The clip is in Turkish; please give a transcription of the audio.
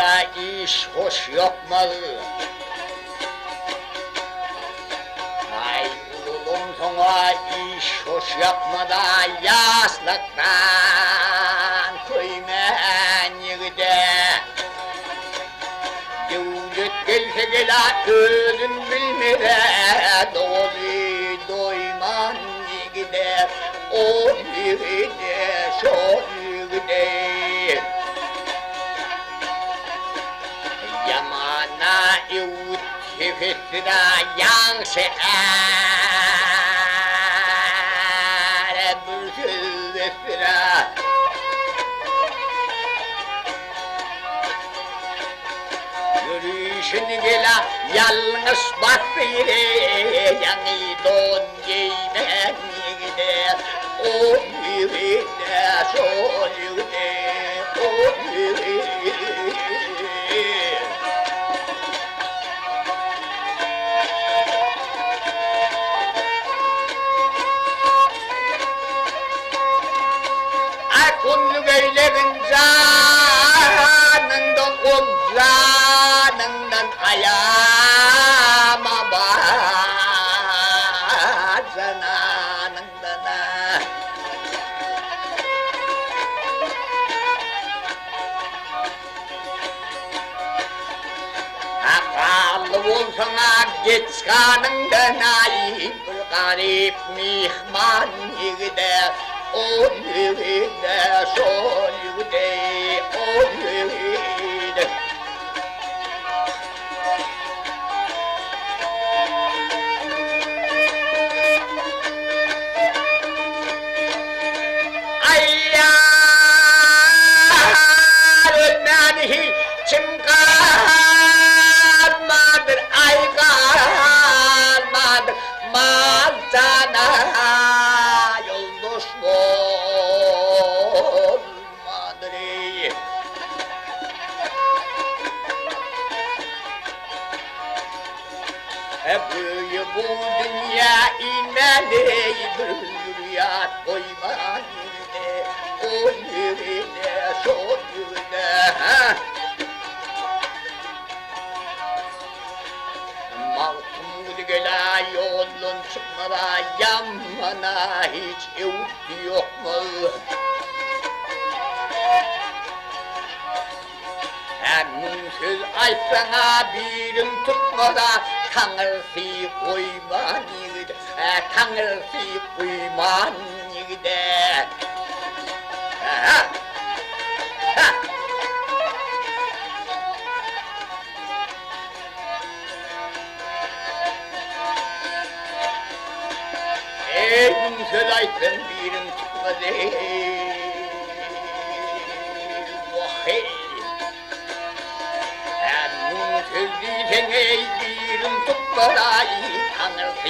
da iş hoş yapmalı. Ay oğlum sana iş hoş yapmada yaslıktan köymen yigide. Devlet gelse gela özün bilmede dolu doyman yigide. O yigide şo yigide. Yamana evut kefesine yansı ere bülsüzesine. Yürüyüşünü gela yalnız bakıyre yanı don giymen gider. O yürüyde sol yürüde, o yürüyde. Kullu geylerin canından ol canından ayama bazananından. Akallı olsana geç kanından ayıp garip mihman gider. O yürüde, sol yürüde, o yürüde. Ayyar ölmeni kim kalmadır, ay kalmadır, malcana. Büyü bu dünya inmeli bir rüya koyman yürüde, o yürüde, sol yürüde. Mahmud gele yolun çıkmada yanmana hiç evut yok mu? Söz aytsana birin tutmada Tanrısı koyman yigide, Tanrısı koyman yigide. Söz aytsan birin tutmada vahey. Sözlüysen ey birin tutmaday Tanrısı